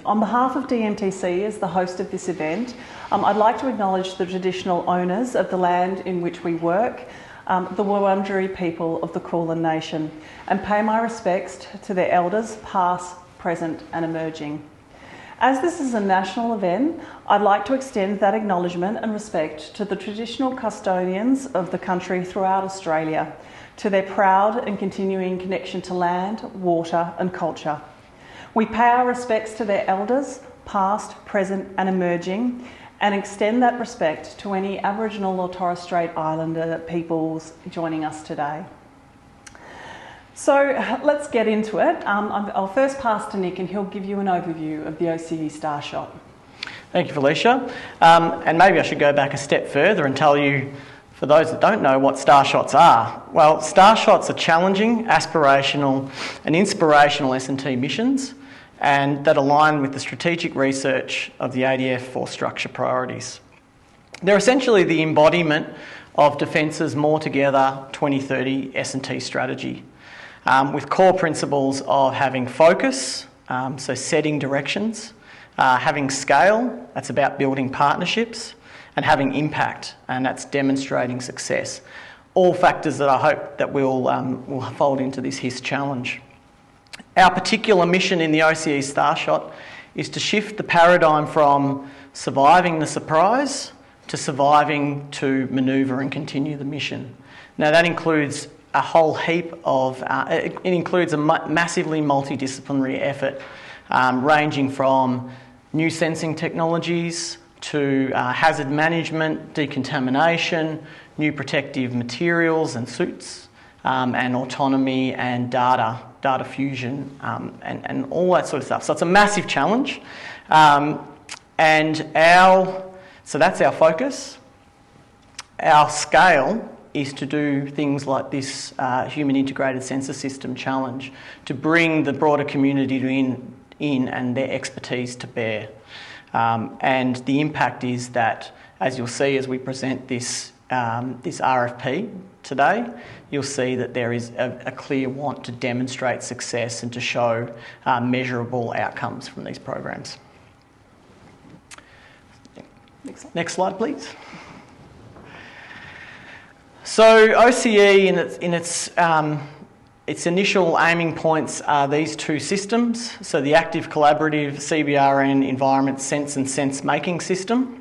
On behalf of DMTC as the host of this event, I'd like to acknowledge the traditional owners of the land in which we work, the Wurundjeri people of the Kulin Nation, and pay my respects to their elders past, present and emerging. As this is a national event, I'd like to extend that acknowledgement and respect to the traditional custodians of the country throughout Australia, to their proud and continuing connection to land, water and culture. We pay our respects to their elders, past, present and emerging, and extend that respect to any Aboriginal or Torres Strait Islander peoples joining us today. So let's get into it. I'll first pass to Nick and he'll give you an overview of the OCE Starshot. Thank you, Felicia. And maybe I should go back a step further and tell you, for those that don't know, what Starshots are. Well, Starshots are challenging, aspirational and inspirational S&T missions and that align with the strategic research of the ADF for structure priorities. They're essentially the embodiment of Defence's More Together 2030 S&T strategy, with core principles of having focus, so setting directions, having scale, that's about building partnerships, and having impact, and that's demonstrating success. All factors that I hope that will fold into this HIS challenge. Our particular mission in the OCE Starshot is to shift the paradigm from surviving the surprise to surviving to manoeuvre and continue the mission. Now that includes a whole heap of, it includes a massively multidisciplinary effort ranging from new sensing technologies to hazard management, decontamination, new protective materials and suits, and autonomy and data fusion, and all that sort of stuff. So it's a massive challenge. So that's our focus. Our scale is to do things like this Human Integrated Sensor System challenge, to bring the broader community in and their expertise to bear. And the impact is that, as you'll see as we present this RFP today, you'll see that there is a clear want to demonstrate success and to show measurable outcomes from these programs. Next slide, please. So OCE in its initial aiming points are these two systems. So the active collaborative CBRN environment sense and sense making system,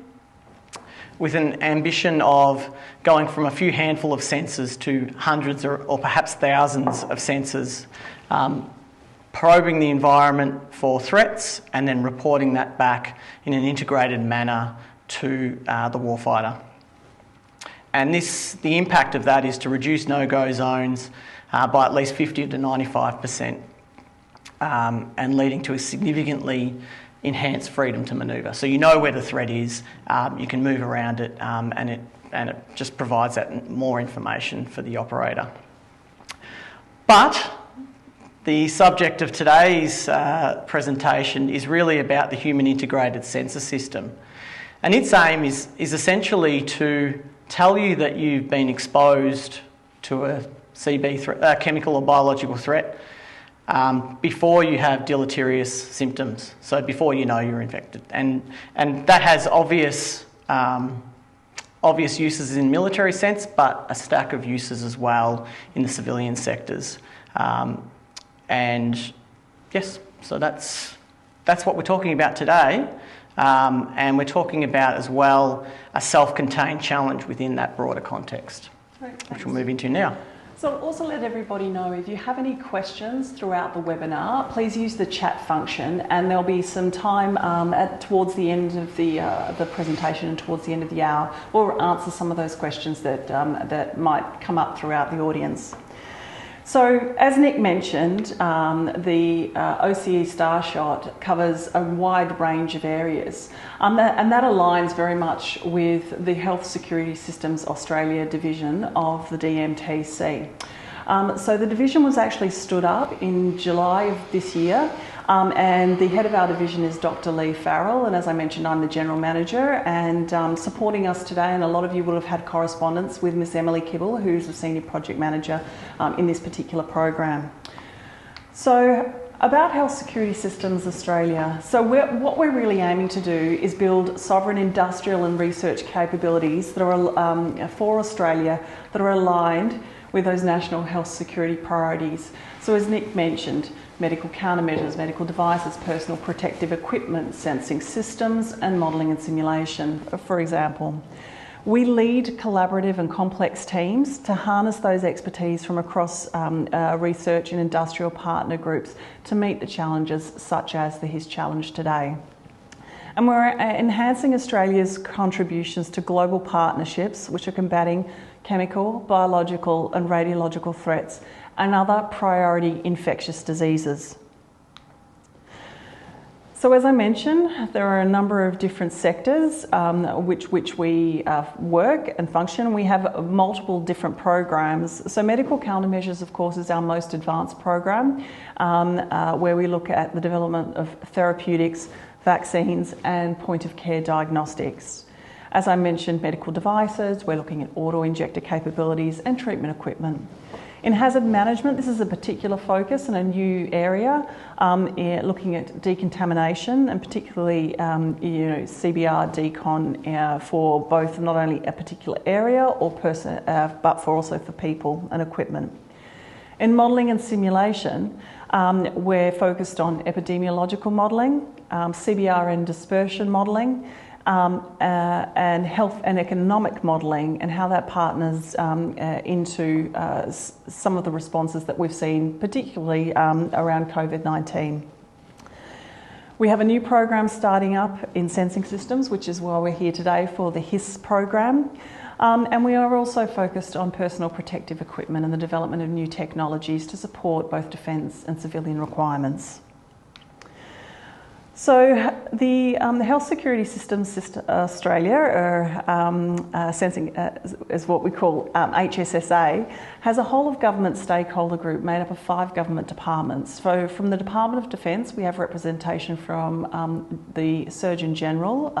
with an ambition of going from a few handful of sensors to hundreds or perhaps thousands of sensors, probing the environment for threats and then reporting that back in an integrated manner to the warfighter. And the impact of that is to reduce no-go zones by at least 50 to 95%, and leading to a significantly enhanced freedom to manoeuvre. So you know where the threat is, you can move around it, and it just provides that more information for the operator. But the subject of today's presentation is really about the Human Integrated Sensor System. And its aim is essentially to tell you that you've been exposed to a chemical or biological threat before you have deleterious symptoms, so before you know you're infected. And that has obvious uses in military sense, but a stack of uses as well in the civilian sectors. And yes, so that's what we're talking about today. And we're talking about as well a self-contained challenge within that broader context, which we'll move into now. So also let everybody know, if you have any questions throughout the webinar, please use the chat function, and there'll be some time towards the end of the presentation and towards the end of the hour, we'll answer some of those questions that might come up throughout the audience. So, as Nick mentioned, the OCE Starshot covers a wide range of areas, and that aligns very much with the Health Security Systems Australia division of the DMTC. So the division was actually stood up in July of this year, and the head of our division is Dr. Lee Farrell, and as I mentioned, I'm the General Manager, and supporting us today, and a lot of you will have had correspondence with Miss Emily Kibble, who's the Senior Project Manager in this particular program. So About Health Security Systems Australia. So what we're really aiming to do is build sovereign industrial and research capabilities that are for Australia that are aligned with those national health security priorities. So as Nick mentioned, medical countermeasures, medical devices, personal protective equipment, sensing systems and modelling and simulation, for example. We lead collaborative and complex teams to harness those expertise from across research and industrial partner groups to meet the challenges such as the HIS challenge today. And we're enhancing Australia's contributions to global partnerships which are combating chemical, biological and radiological threats and other priority infectious diseases. So as I mentioned, there are a number of different sectors which we work and function. We have multiple different programs. So medical countermeasures, of course, is our most advanced program, where we look at the development of therapeutics, vaccines and point-of-care diagnostics. As I mentioned, medical devices, we're looking at auto-injector capabilities and treatment equipment. In hazard management, this is a particular focus and a new area, looking at decontamination and particularly CBR decon for both not only a particular area or person, but for also for people and equipment. In modelling and simulation, we're focused on epidemiological modelling, CBR and dispersion modelling, and health and economic modelling and how that partners into some of the responses that we've seen, particularly around COVID-19. We have a new program starting up in sensing systems, which is why we're here today for the HIS program. And we are also focused on personal protective equipment and the development of new technologies to support both defence and civilian requirements. So the Health Security Systems Australia, or sensing is what we call HSSA, has a whole of government stakeholder group made up of 5 government departments. So from the Department of Defence, we have representation from the Surgeon General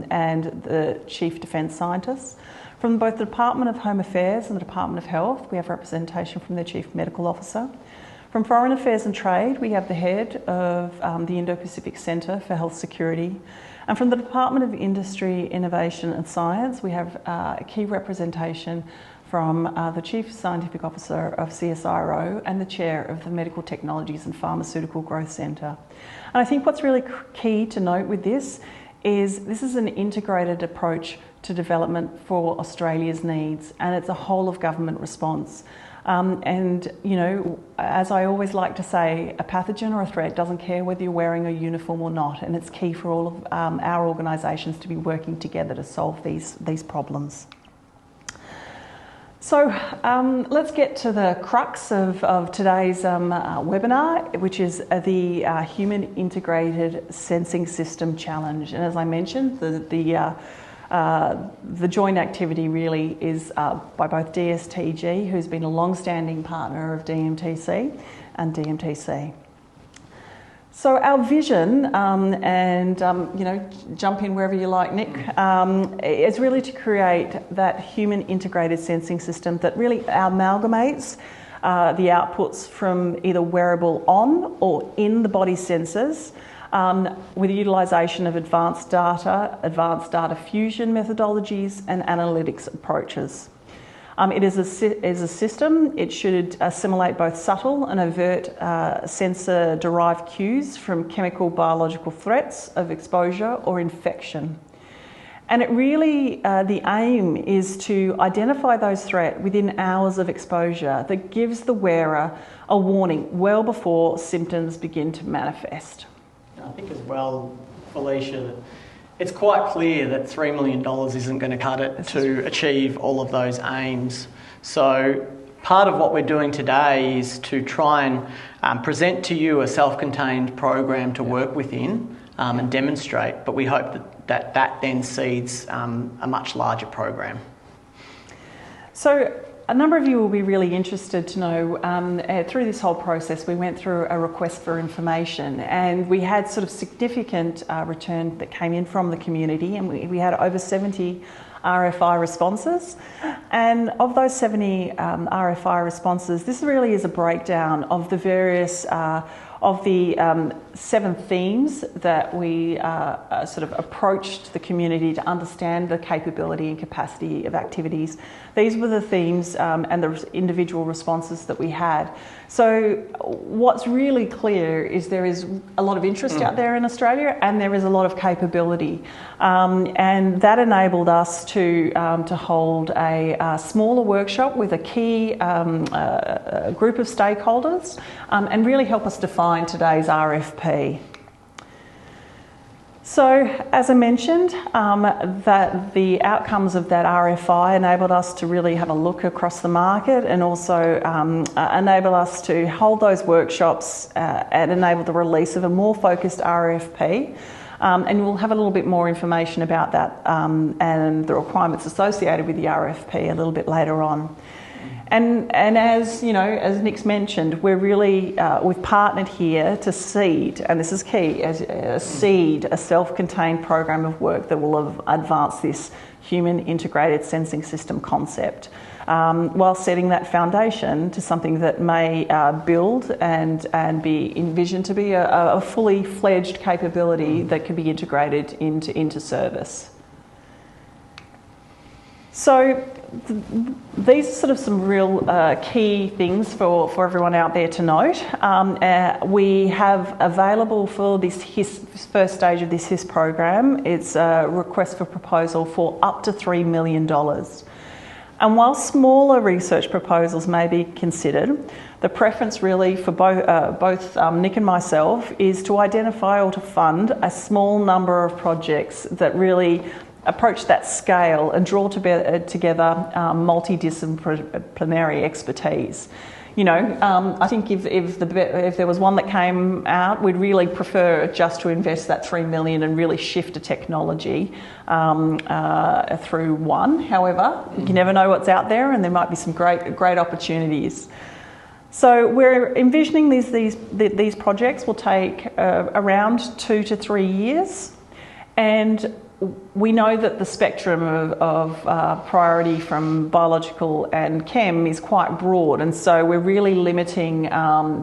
and the Chief Defence Scientists. From both the Department of Home Affairs and the Department of Health, we have representation from their Chief Medical Officer. From Foreign Affairs and Trade, we have the head of the Indo-Pacific Centre for Health Security. And from the Department of Industry, Innovation and Science, we have a key representation from the Chief Scientific Officer of CSIRO and the Chair of the Medical Technologies and Pharmaceutical Growth Centre. And I think what's really key to note with this is an integrated approach to development for Australia's needs, and it's a whole of government response. And, you know, as I always like to say, a pathogen or a threat doesn't care whether you're wearing a uniform or not, and it's key for all of our organisations to be working together to solve these problems. So let's get to the crux of today's webinar, which is the Human Integrated Sensing System Challenge. And as I mentioned, the joint activity really is by both DSTG, who's been a long-standing partner of DMTC, and DMTC. So our vision, you know, jump in wherever you like, Nick, is really to create that human integrated sensing system that really amalgamates the outputs from either wearable on or in the body sensors, with the utilisation of advanced data fusion methodologies and analytics approaches. It is a system. It should assimilate both subtle and overt sensor-derived cues from chemical biological threats of exposure or infection. And it really, the aim is to identify those threats within hours of exposure that gives the wearer a warning well before symptoms begin to manifest. I think as well, Felicia, it's quite clear that $3 million isn't going to cut it to achieve all of those aims. So part of what we're doing today is to try and present to you a self-contained program to work within and demonstrate, but we hope that then seeds a much larger program. So a number of you will be really interested to know, through this whole process, we went through a request for information, and we had sort of significant return that came in from the community, and we had over 70 RFI responses. And of those 70 RFI responses, this really is a breakdown of the various of the 7 themes that we sort of approached the community to understand the capability and capacity of activities. These were the themes and the individual responses that we had. So what's really clear is there is a lot of interest out there in Australia, and there is a lot of capability. And that enabled us to hold a smaller workshop with a key group of stakeholders and really help us define today's RFP. So, as I mentioned, that the outcomes of that RFI enabled us to really have a look across the market, and also enable us to hold those workshops and enable the release of a more focused RFP. And we'll have a little bit more information about that and the requirements associated with the RFP a little bit later on. And as you know, as Nick's mentioned, we're really we've partnered here to seed, and this is key, seed a self-contained program of work that will advance this human integrated sensing system concept, while setting that foundation to something that may build and be envisioned to be a fully fledged capability that can be integrated into service. So these are sort of some real key things for everyone out there to note. We have available for this first stage of this HIS program, it's a request for proposal for up to $3 million. And while smaller research proposals may be considered, the preference really for both Nick and myself is to identify or to fund a small number of projects that really approach that scale and draw together multidisciplinary expertise. You know, I think if there was one that came out, we'd really prefer just to invest that $3 million and really shift a technology through one. However, you never know what's out there, and there might be some great opportunities. So we're envisioning these projects will take around 2 to 3 years, and we know that the spectrum of priority from biological and chem is quite broad, and so we're really limiting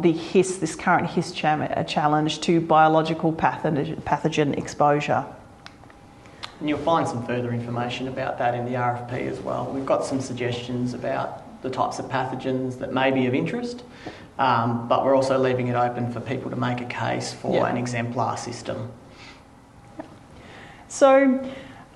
this current HIS challenge to biological pathogen exposure. And you'll find some further information about that in the RFP as well. We've got some suggestions about the types of pathogens that may be of interest, but we're also leaving it open for people to make a case for an exemplar system. So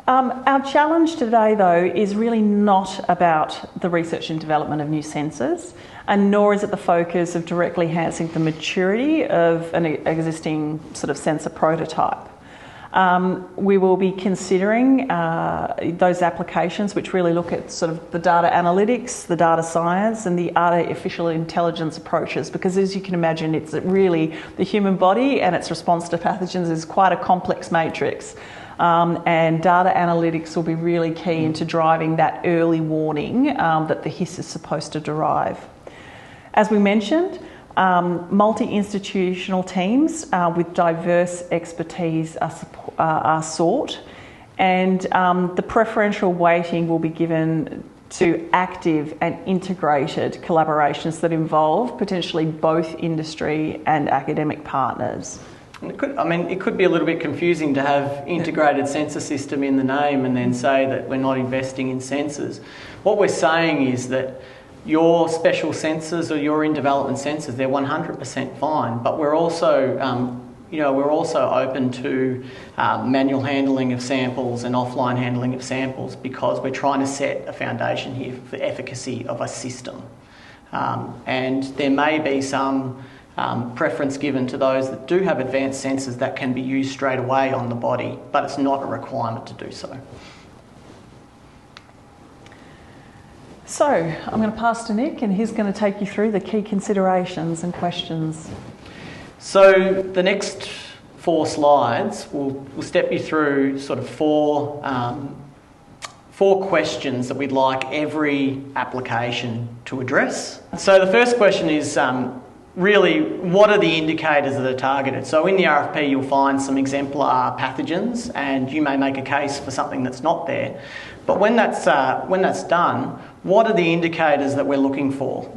our challenge today, though, is really not about the research and development of new sensors, and nor is it the focus of directly enhancing the maturity of an existing sort of sensor prototype. We will be considering those applications which really look at sort of the data analytics, the data science, and the artificial intelligence approaches, because as you can imagine, it's really the human body and its response to pathogens is quite a complex matrix. And data analytics will be really key into driving that early warning that the HIS is supposed to derive. As we mentioned, multi-institutional teams with diverse expertise are sought, and the preferential weighting will be given to active and integrated collaborations that involve potentially both industry and academic partners. It could be a little bit confusing to have integrated sensor system in the name and then say that we're not investing in sensors. What we're saying is that your special sensors or your in development sensors, they're 100% fine, but we're also open to manual handling of samples and offline handling of samples, because we're trying to set a foundation here for the efficacy of a system. And there may be some preference given to those that do have advanced sensors that can be used straight away on the body, but it's not a requirement to do so. So I'm going to pass to Nick, and he's going to take you through the key considerations and questions. So the next 4 slides will step you through sort of four questions that we'd like every application to address. So the first question is really, what are the indicators that are targeted? So in the RFP, you'll find some exemplar pathogens, and you may make a case for something that's not there. But when that's done, what are the indicators that we're looking for?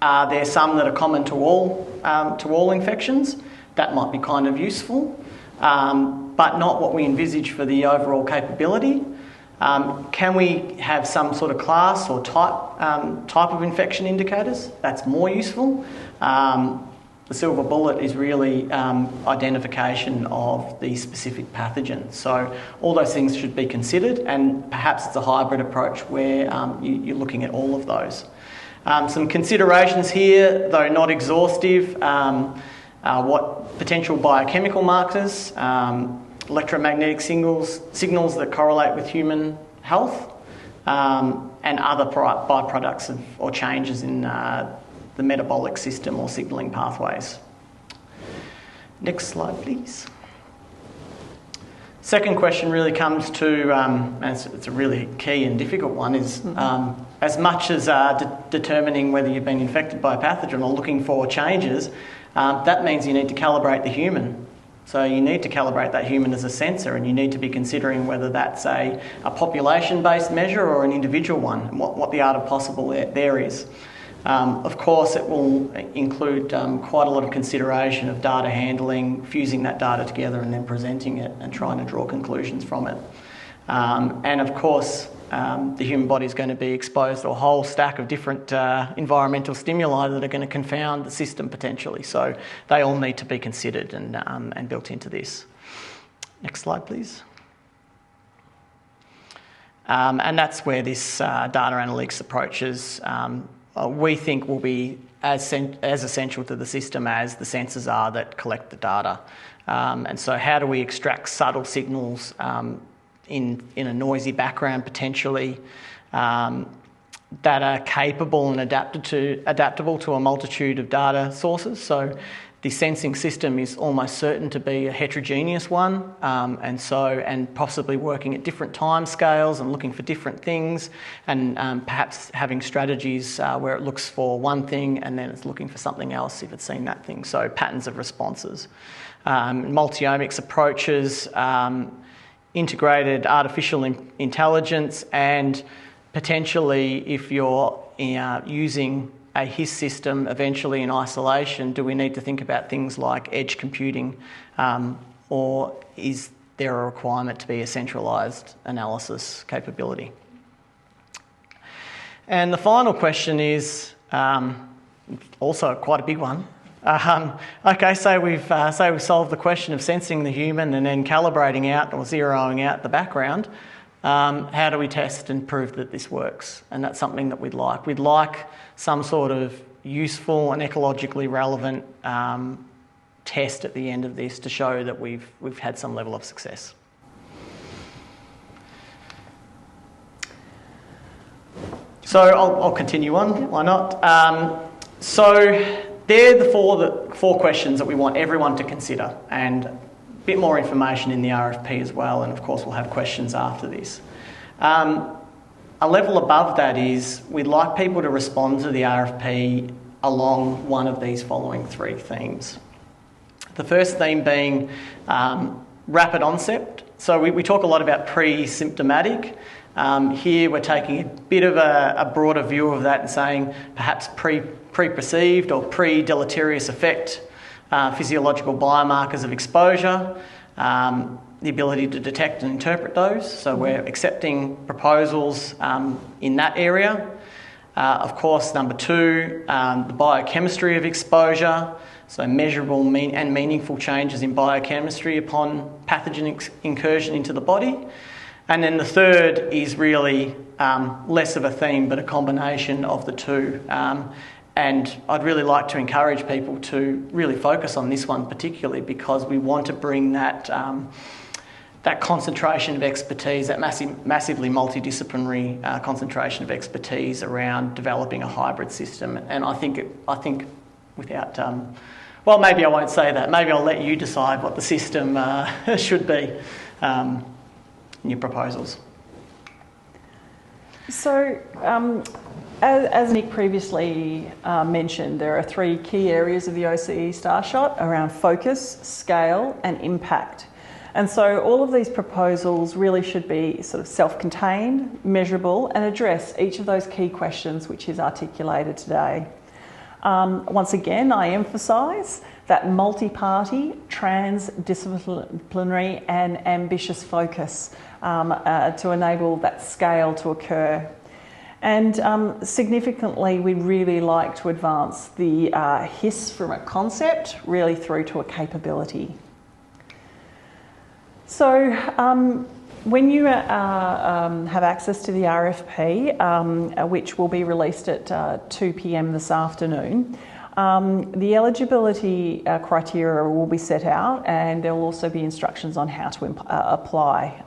Are there some that are common to all infections? That might be kind of useful, but not what we envisage for the overall capability. Can we have some sort of class or type of infection indicators? That's more useful. The silver bullet is really identification of the specific pathogen. So all those things should be considered, and perhaps it's a hybrid approach where you're looking at all of those. Some considerations here, though not exhaustive, what potential biochemical markers, electromagnetic signals that correlate with human health, and other byproducts or changes in the metabolic system or signalling pathways. Next slide, please. Second question really comes to, and it's a really key and difficult one, is as much as determining whether you've been infected by a pathogen or looking for changes, that means you need to calibrate the human. So you need to calibrate that human as a sensor, and you need to be considering whether that's a population-based measure or an individual one, and what the art of possible there is. Of course, it will include quite a lot of consideration of data handling, fusing that data together and then presenting it and trying to draw conclusions from it. And of course, the human body is going to be exposed to a whole stack of different environmental stimuli that are going to confound the system potentially. So they all need to be considered and built into this. Next slide, please. And that's where this data analytics approaches we think will be as essential to the system as the sensors are that collect the data. And so how do we extract subtle signals in a noisy background potentially that are capable and adaptable to a multitude of data sources? So the sensing system is almost certain to be a heterogeneous one, and possibly working at different time scales and looking for different things, and perhaps having strategies where it looks for one thing and then it's looking for something else if it's seen that thing. So patterns of responses. Multi-omics approaches, integrated artificial intelligence, and potentially if you're using a HIS system eventually in isolation, do we need to think about things like edge computing, or is there a requirement to be a centralised analysis capability? And the final question is also quite a big one. Okay, so we've solved the question of sensing the human and then calibrating out or zeroing out the background. How do we test and prove that this works? And that's something that we'd like. We'd like some sort of useful and ecologically relevant test at the end of this to show that we've had some level of success. So I'll continue on, why not? So they're the four questions that we want everyone to consider, and a bit more information in the RFP as well, and of course we'll have questions after this. A level above that is we'd like people to respond to the RFP along one of these following three themes. The first theme being rapid onset. So we talk a lot about pre-symptomatic. Here we're taking a bit of a broader view of that and saying perhaps pre-perceived or pre-deleterious effect, physiological biomarkers of exposure, the ability to detect and interpret those. So we're accepting proposals in that area. Of course, number two, the biochemistry of exposure, so measurable and meaningful changes in biochemistry upon pathogen incursion into the body. And then the third is really less of a theme, but a combination of the two. And I'd really like to encourage people to really focus on this one particularly, because we want to bring that concentration of expertise, that massively multidisciplinary concentration of expertise around developing a hybrid system. And I think without, well, maybe I won't say that. Maybe I'll let you decide what the system should be in your proposals. So, as Nick previously mentioned, there are three key areas of the OCE Starshot around focus, scale, and impact. And so all of these proposals really should be sort of self-contained, measurable, and address each of those key questions which is articulated today. Once again, I emphasise that multi-party, transdisciplinary and ambitious focus to enable that scale to occur. And significantly, we'd really like to advance the HIS from a concept really through to a capability. So when you have access to the RFP, which will be released at 2 p.m. this afternoon, the eligibility criteria will be set out, and there will also be instructions on how to apply.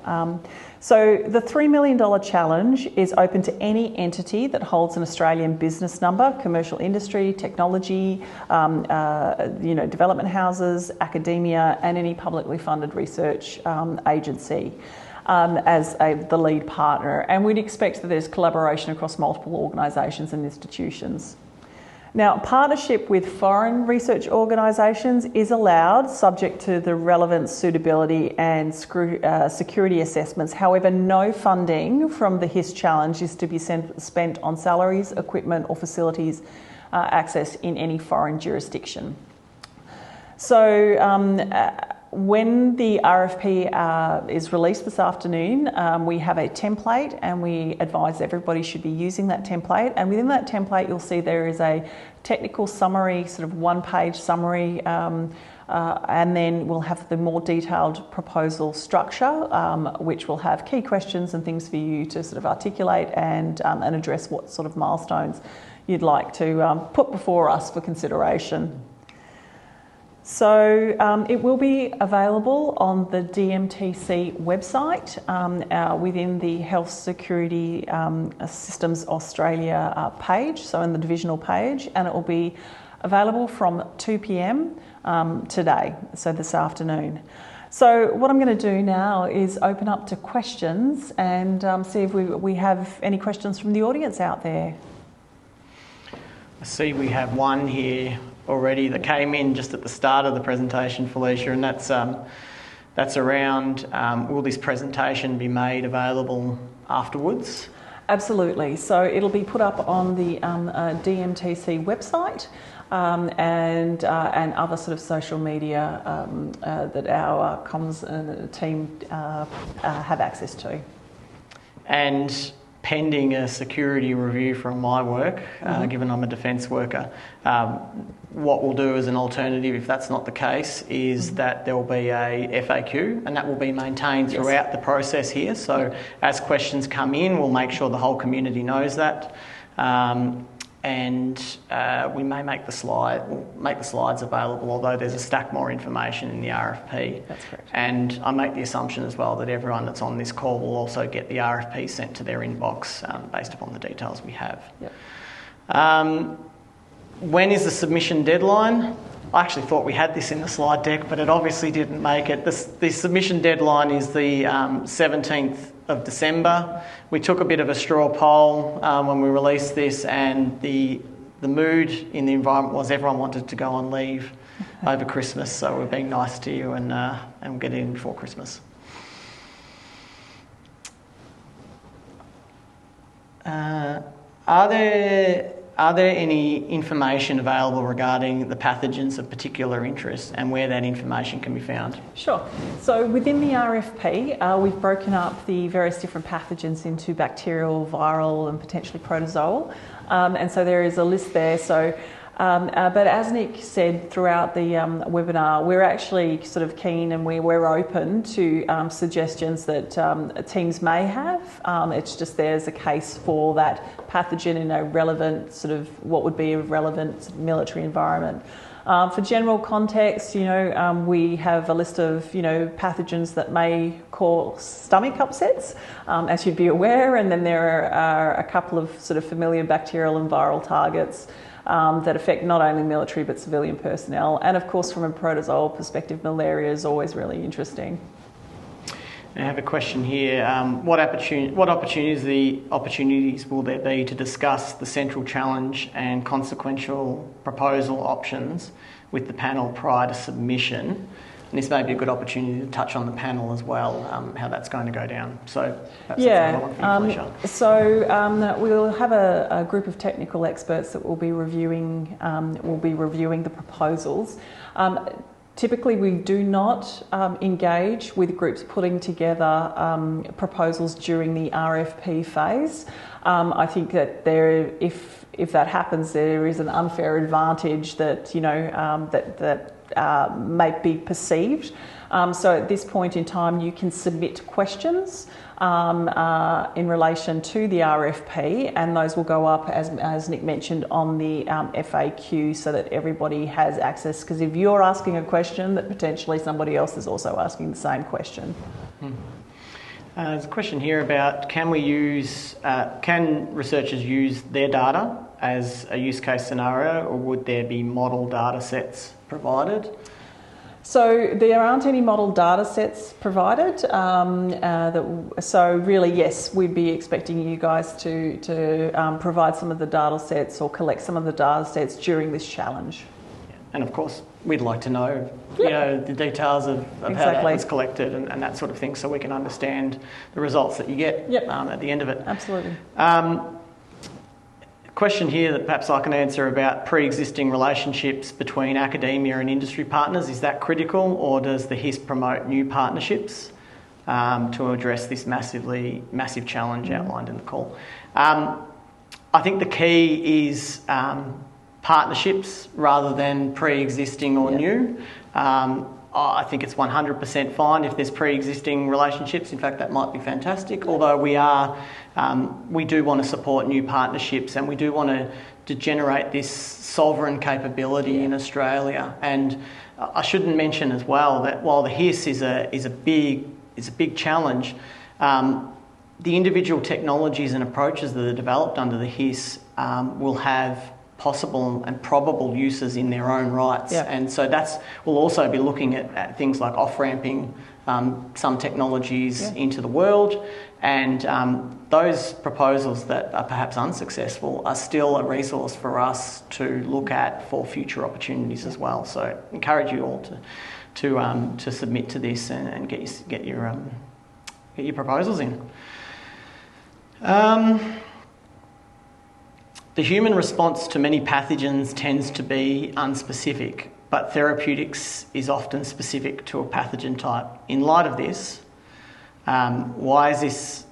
So the $3 million challenge is open to any entity that holds an Australian business number, commercial industry, technology, development houses, academia, and any publicly funded research agency as the lead partner. And we'd expect that there's collaboration across multiple organisations and institutions. Now, partnership with foreign research organisations is allowed, subject to the relevant suitability and security assessments. However, no funding from the HIS challenge is to be spent on salaries, equipment or facilities access in any foreign jurisdiction. So when the RFP is released this afternoon, we have a template, and we advise everybody should be using that template. And within that template, you'll see there is a technical summary, sort of one-page summary, and then we'll have the more detailed proposal structure, which will have key questions and things for you to sort of articulate and address what sort of milestones you'd like to put before us for consideration. So it will be available on the DMTC website within the Health Security Systems Australia page, so in the divisional page, and it will be available from 2 p.m. Today, so this afternoon. So what I'm going to do now is open up to questions and see if we have any questions from the audience out there. I see we have one here already that came in just at the start of the presentation, Felicia, and that's around will this presentation be made available afterwards? Absolutely. So it'll be put up on the DMTC website and other sort of social media that our comms team have access to. And pending a security review from my work, given I'm a defence worker, what we'll do as an alternative, if that's not the case, is that there will be a FAQ, and that will be maintained throughout the process here. So as questions come in, we'll make sure the whole community knows that. And we may make the slides available, although there's a stack more information in the RFP. That's correct. And I make the assumption as well that everyone that's on this call will also get the RFP sent to their inbox based upon the details we have. Yep. When is the submission deadline? I actually thought we had this in the slide deck, but it obviously didn't make it. The submission deadline is the 17th of December. We took a bit of a straw poll when we released this, and the mood in the environment was everyone wanted to go on leave over Christmas, so we're being nice to you and we'll get it in before Christmas. Are there any information available regarding the pathogens of particular interest and where that information can be found? Sure. So within the RFP, we've broken up the various different pathogens into bacterial, viral and potentially protozoal. And so there is a list there. So, but as Nick said throughout the webinar, we're actually sort of keen and we're open to suggestions that teams may have. It's just there's a case for that pathogen in a relevant sort of what would be a relevant military environment. For general context, we have a list of, pathogens that may cause stomach upsets, as you'd be aware, and then there are a couple of sort of familiar bacterial and viral targets that affect not only military but civilian personnel. And of course, from a protozoal perspective, malaria is always really interesting. I have a question here. What opportunities will there be to discuss the central challenge and consequential proposal options with the panel prior to submission? And this may be a good opportunity to touch on the panel as well, how that's going to go down. So perhaps Yeah, that's another one for you, Felicia. so we'll have a group of technical experts that will be reviewing the proposals. Typically, we do not engage with groups putting together proposals during the RFP phase. I think that if that happens, there is an unfair advantage that may be perceived. So at this point in time, you can submit questions in relation to the RFP, and those will go up, as Nick mentioned, on the FAQ so that everybody has access. Because if you're asking a question, that potentially somebody else is also asking the same question. There's a question here about can researchers use their data as a use case scenario, or would there be model data sets provided? So there aren't any model data sets provided. So really, yes, we'd be expecting you guys to provide some of the data sets or collect some of the data sets during this challenge. And of course, we'd like to know, the details of how that was collected and that sort of thing, so we can understand the results that you get at the end of it. Absolutely. Question here that perhaps I can answer about pre-existing relationships between academia and industry partners. Is that critical, or does the HIS promote new partnerships to address this massive challenge outlined in the call? I think the key is partnerships rather than pre-existing or new. I think it's 100% fine if there's pre-existing relationships. In fact, that might be fantastic. Although we do want to support new partnerships, and we do want to generate this sovereign capability in Australia. And I shouldn't mention as well that while the HIS is a big challenge, the individual technologies and approaches that are developed under the HIS will have possible and probable uses in their own rights. And so we'll also be looking at things like off-ramping some technologies into the world, and those proposals that are perhaps unsuccessful are still a resource for us to look at for future opportunities as well. So encourage you all to submit to this and get your proposals in. The human response to many pathogens tends to be unspecific, but therapeutics is often specific to a pathogen type. In light of this, why this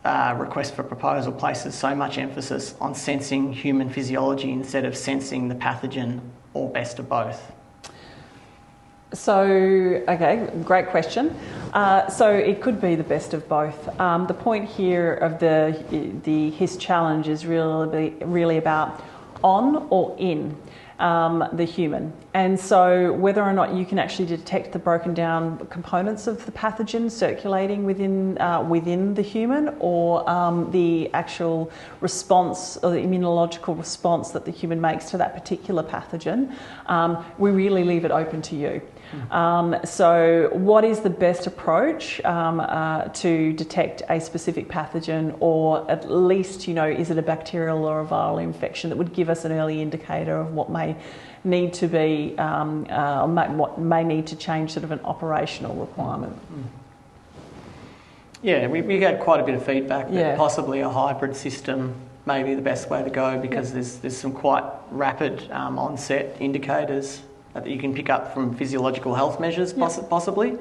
request for proposal places so much emphasis on sensing human physiology instead of sensing the pathogen, or best of both? So, okay, great question. So it could be the best of both. The point here of the HIS challenge is really about on or in the human. And so whether or not you can actually detect the broken down components of the pathogen circulating within the human, or the actual response or the immunological response that the human makes to that particular pathogen, we really leave it open to you. So what is the best approach to detect a specific pathogen, or at least, is it a bacterial or a viral infection that would give us an early indicator of what may need to be, what may need to change sort of an operational requirement. Yeah, we had quite a bit of feedback that possibly a hybrid system may be the best way to go, because there's some quite rapid onset indicators that you can pick up from physiological health measures, possibly.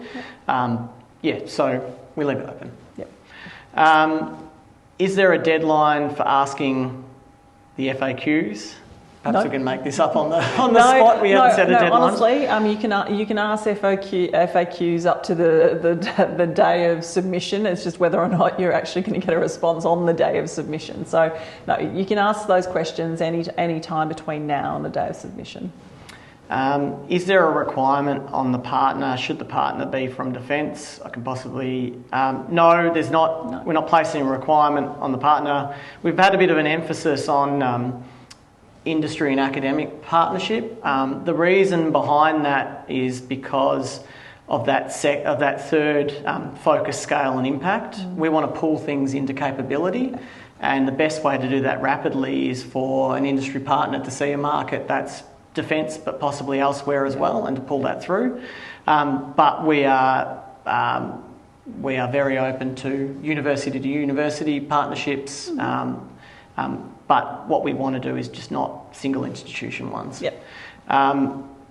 So we leave it open. Is there a deadline for asking the FAQs? Perhaps we can make this up on the spot. We haven't set a deadline. Honestly, you can ask FAQs up to the day of submission. It's just whether or not you're actually going to get a response on the day of submission. So no, you can ask those questions any time between now and the day of submission. Is there a requirement on the partner? Should the partner be from defence? I can possibly... no, there's not. No. We're not placing a requirement on the partner. We've had a bit of an emphasis on industry and academic partnership. The reason behind that is because of that third focus, scale and impact. We want to pull things into capability, and the best way to do that rapidly is for an industry partner to see a market that's defence, but possibly elsewhere as well, and to pull that through. But we are very open to university partnerships. But what we want to do is just not single institution ones. Yep.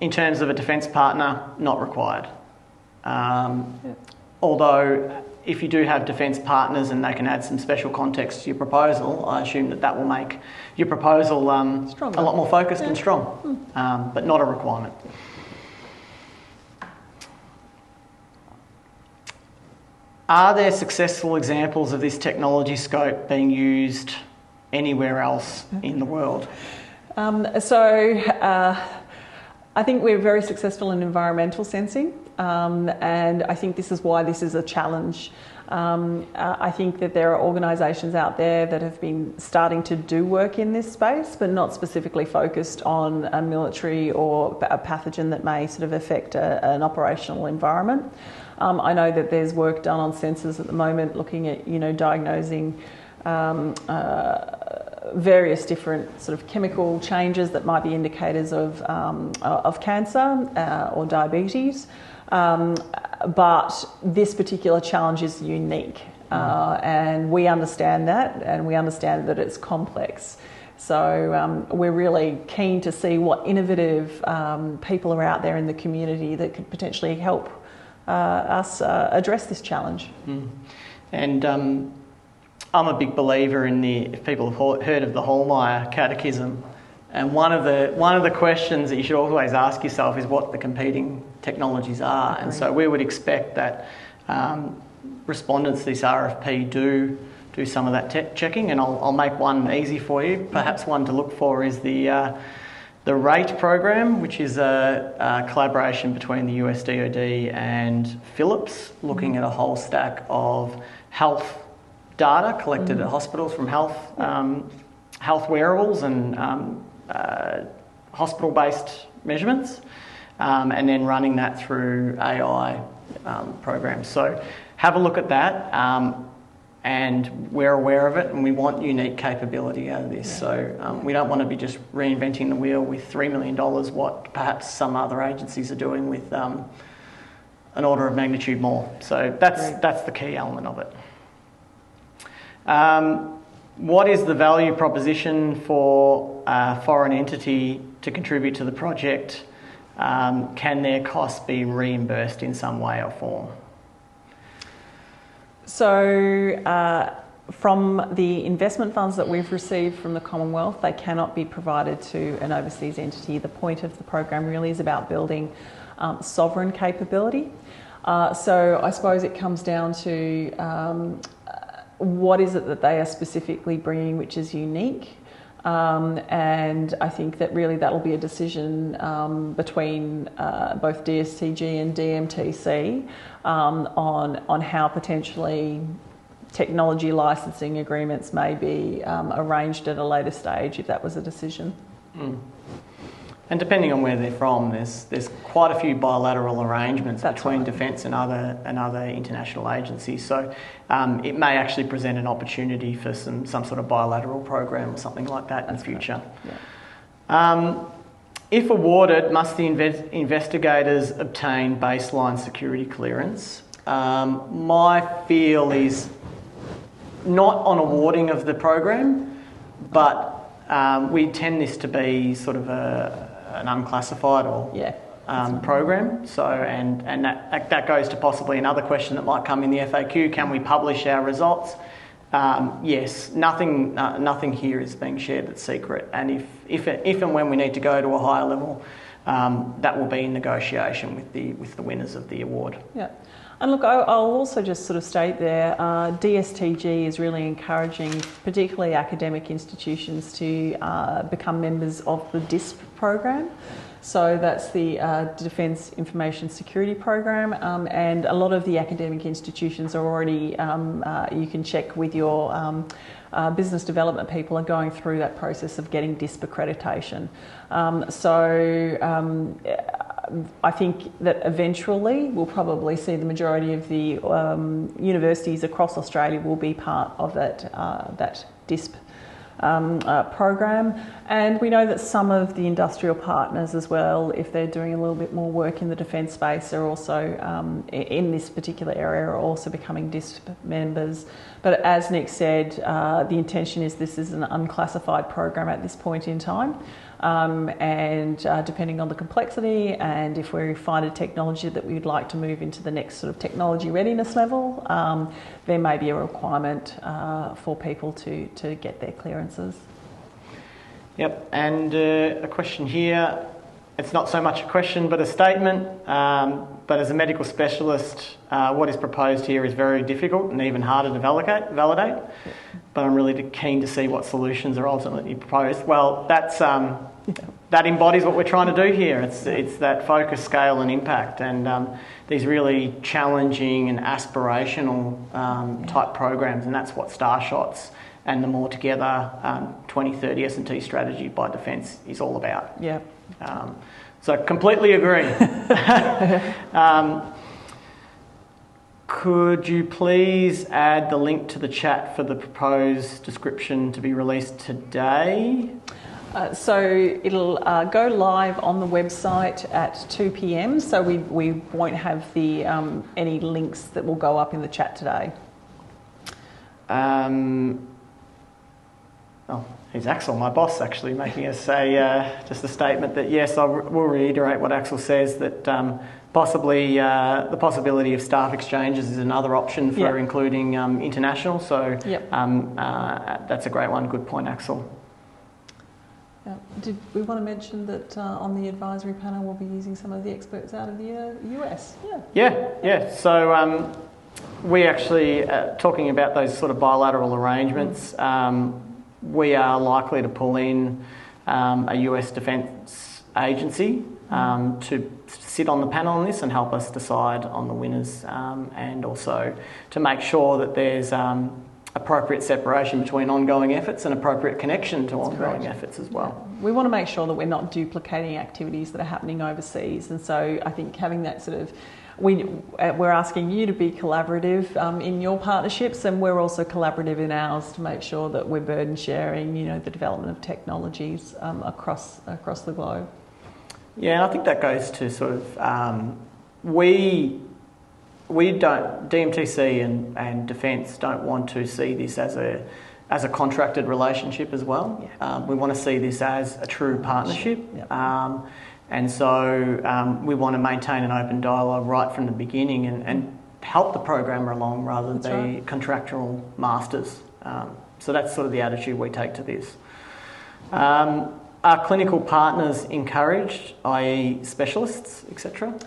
In terms of a defence partner, not required. Although, if you do have defence partners and they can add some special context to your proposal, I assume that will make your proposal a lot more focused and strong, but not a requirement. Are there successful examples of this technology scope being used anywhere else in the world? I think we're very successful in environmental sensing, and I think this is why this is a challenge. I think that there are organisations out there that have been starting to do work in this space, but not specifically focused on a military or a pathogen that may sort of affect an operational environment. I know that there's work done on sensors at the moment looking at, diagnosing various different sort of chemical changes that might be indicators of cancer or diabetes. But this particular challenge is unique, and we understand that, and we understand that it's complex. So we're really keen to see what innovative people are out there in the community that could potentially help us address this challenge. And I'm a big believer in if people have heard of the Hallmeyer Catechism, and one of the questions that you should always ask yourself is what the competing technologies are. And so we would expect that respondents to this RFP do some of that checking, and I'll make one easy for you. Perhaps one to look for is the RATE program, which is a collaboration between the US DoD and Philips, looking at a whole stack of health data collected at hospitals from health wearables and hospital-based measurements, and then running that through AI programs. So have a look at that, and we're aware of it, and we want unique capability out of this. So we don't want to be just reinventing the wheel with $3 million, what perhaps some other agencies are doing with an order of magnitude more. So that's the key element of it. What is the value proposition for a foreign entity to contribute to the project? Can their costs be reimbursed in some way or form? So from the investment funds that we've received from the Commonwealth, they cannot be provided to an overseas entity. The point of the program really is about building sovereign capability. So I suppose it comes down to what is it that they are specifically bringing which is unique, and I think that really that'll be a decision between both DSTG and DMTC on how potentially technology licensing agreements may be arranged at a later stage if that was a decision. And depending on where they're from, there's quite a few bilateral arrangements between Defence and other international agencies. So it may actually present an opportunity for some sort of bilateral program or something like that in the future. Yeah. If awarded, must the investigators obtain baseline security clearance? My feel is not on awarding of the program, but we tend this to be sort of an unclassified program. So and that goes to possibly another question that might come in the FAQ. Can we publish our results? Yes. Nothing here is being shared that's secret. And if and when we need to go to a higher level, that will be in negotiation with the winners of the award. Yeah. And look, I'll also just sort of state there, DSTG is really encouraging particularly academic institutions to become members of the DISP program. So that's the Defence Information Security Program, and a lot of the academic institutions are already, you can check with your business development people are going through that process of getting DISP accreditation. I think that eventually we'll probably see the majority of the universities across Australia will be part of that DISP program. And we know that some of the industrial partners as well, if they're doing a little bit more work in the defence space, are also in this particular area are also becoming DISP members. But as Nick said, the intention is this is an unclassified program at this point in time. And depending on the complexity and if we find a technology that we would like to move into the next sort of technology readiness level, there may be a requirement for people to get their clearances. Yep, and a question here, it's not so much a question but a statement, but as a medical specialist, what is proposed here is very difficult and even harder to validate. But I'm really keen to see what solutions are ultimately proposed. Well, that embodies what we're trying to do here. It's that focus, scale and impact, and these really challenging and aspirational type programs, and that's what Starshots and the More Together 2030 S&T strategy by Defence is all about. Yeah. So completely agree. Could you please add the link to the chat for the proposed description to be released today? So it'll go live on the website at 2 p.m. So we won't have the any links that will go up in the chat today. Here's Axel, my boss, actually making us say just a statement that yes, I will reiterate what Axel says, that possibly the possibility of staff exchanges is another option for including international. So that's a great one. Good point, Axel. Did we want to mention that on the advisory panel we'll be using some of the experts out of the US? Yeah. So we actually, talking about those sort of bilateral arrangements, we are likely to pull in a US defence agency to sit on the panel on this and help us decide on the winners, and also to make sure that there's appropriate separation between ongoing efforts and appropriate connection to ongoing efforts as well. We want to make sure that we're not duplicating activities that are happening overseas, and so I think having that sort of we're asking you to be collaborative in your partnerships, and we're also collaborative in ours to make sure that we're burden sharing, the development of technologies across the globe. Yeah, and I think that goes to sort of we don't, DMTC and Defence don't want to see this as a contracted relationship as well. Yeah. We want to see this as a true partnership. Yep. And so we want to maintain an open dialogue right from the beginning and help the programmer along rather than be contractual masters. So that's sort of the attitude we take to this. Are clinical partners encouraged, i.e. specialists, etc.?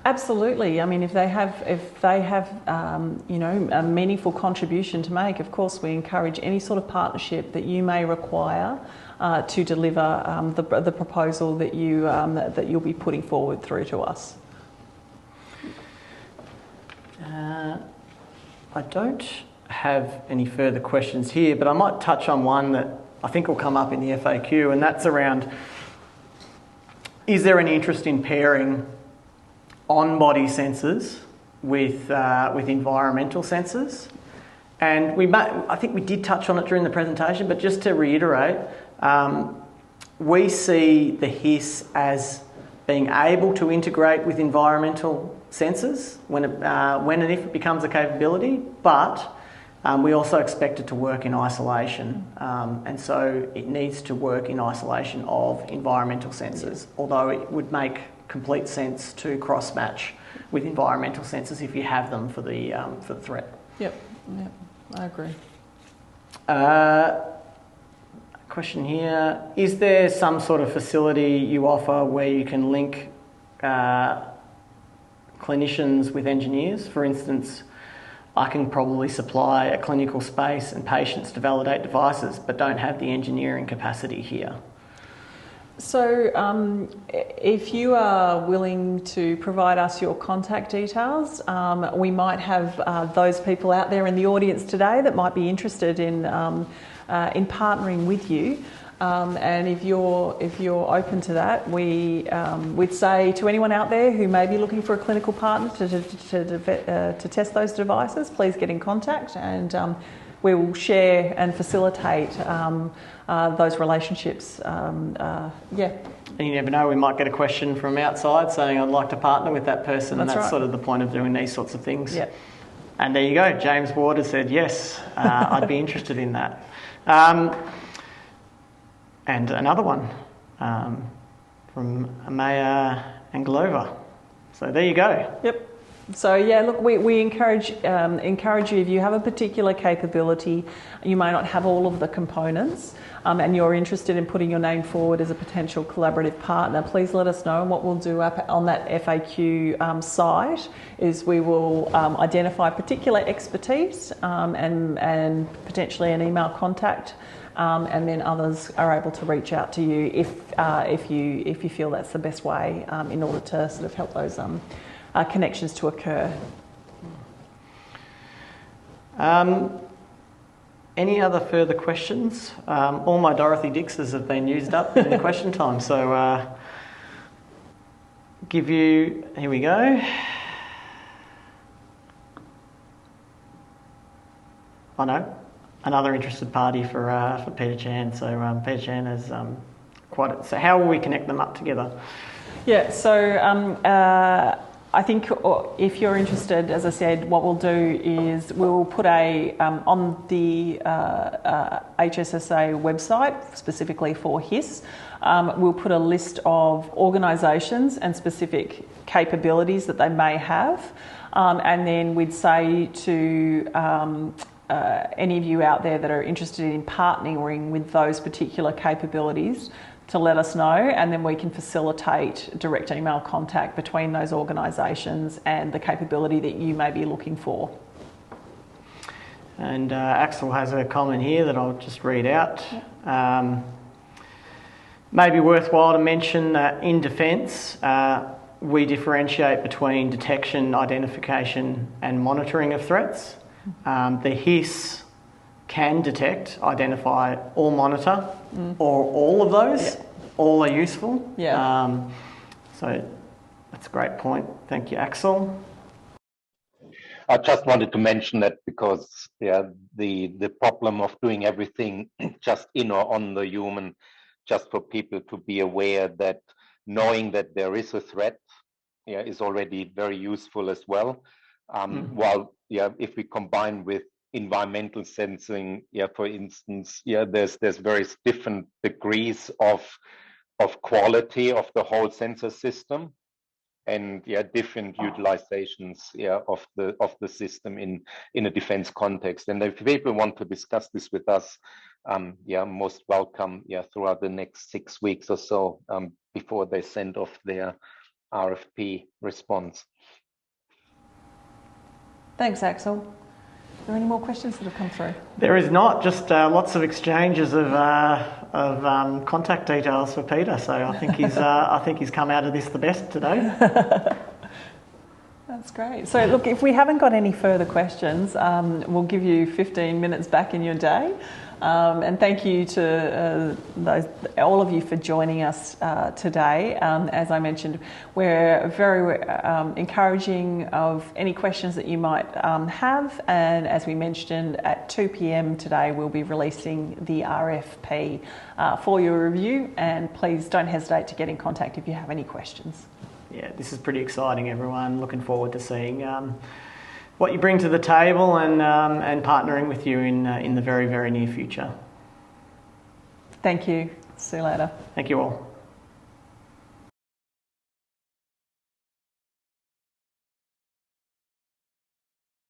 Absolutely. I mean, if they have a meaningful contribution to make, of course we encourage any sort of partnership that you may require to deliver the proposal that you'll be putting forward through to us. I don't have any further questions here, but I might touch on one that I think will come up in the FAQ, and that's around, is there any interest in pairing on-body sensors with environmental sensors? And I think we did touch on it during the presentation, but just to reiterate, we see the HIS as being able to integrate with environmental sensors when and if it becomes a capability, but we also expect it to work in isolation, and so it needs to work in isolation of environmental sensors, although it would make complete sense to cross-match with environmental sensors if you have them for the threat. Yep, I agree. Question here, is there some sort of facility you offer where you can link clinicians with engineers? For instance, I can probably supply a clinical space and patients to validate devices, but don't have the engineering capacity here. So if you are willing to provide us your contact details, we might have those people out there in the audience today that might be interested in partnering with you. And if you're open to that, we'd say to anyone out there who may be looking for a clinical partner to test those devices, please get in contact, and we will share and facilitate those relationships. Yeah. And you never know, we might get a question from outside saying, I'd like to partner with that person. That's and that's right. sort of the point of doing these sorts of things. Yeah. And there you go. James Ward said, yes, I'd be interested in that. And another one from Amaya Anglova. So there you go. Yep. So yeah, look, we encourage you, if you have a particular capability, you may not have all of the components, and you're interested in putting your name forward as a potential collaborative partner, please let us know. And what we'll do up on that FAQ site is we will identify particular expertise and potentially an email contact, and then others are able to reach out to you if you feel that's the best way in order to sort of help those connections to occur. Any other further questions? All my Dorothy Dixes have been used up in the question time, so here we go. I know, another interested party for Peter Chan. So Peter Chan has so how will we connect them up together? Yeah, so I think if you're interested, as I said, what we'll do is we'll put on the HSSA website, specifically for HIS, we'll put a list of organisations and specific capabilities that they may have, and then we'd say to any of you out there that are interested in partnering with those particular capabilities to let us know, and then we can facilitate direct email contact between those organisations and the capability that you may be looking for. And Axel has a comment here that I'll just read out. Maybe worthwhile to mention that in defence, we differentiate between detection, identification and monitoring of threats. The HIS can detect, identify or monitor, or all of those. Yeah. All are useful. Yeah. So that's a great point. Thank you, Axel. I just wanted to mention that because the problem of doing everything just in or on the human, just for people to be aware that knowing that there is a threat is already very useful as well. While if we combine with environmental sensing, for instance, there's various different degrees of quality of the whole sensor system, and different utilizations of the system in a defense context. And if people want to discuss this with us, most welcome throughout the next 6 weeks or so before they send off their RFP response. Thanks, Axel. Are there any more questions that have come through? There is not, just lots of exchanges of contact details for Peter. So I think he's come out of this the best today. That's great. So look, if we haven't got any further questions, we'll give you 15 minutes back in your day. And thank you to all of you for joining us today. As I mentioned, we're very encouraging of any questions that you might have. And as we mentioned, at 2 p.m. today, we'll be releasing the RFP for your review. And please don't hesitate to get in contact if you have any questions. Yeah, this is pretty exciting, everyone. Looking forward to seeing what you bring to the table and partnering with you in the very, very near future. Thank you. See you later. Thank you all.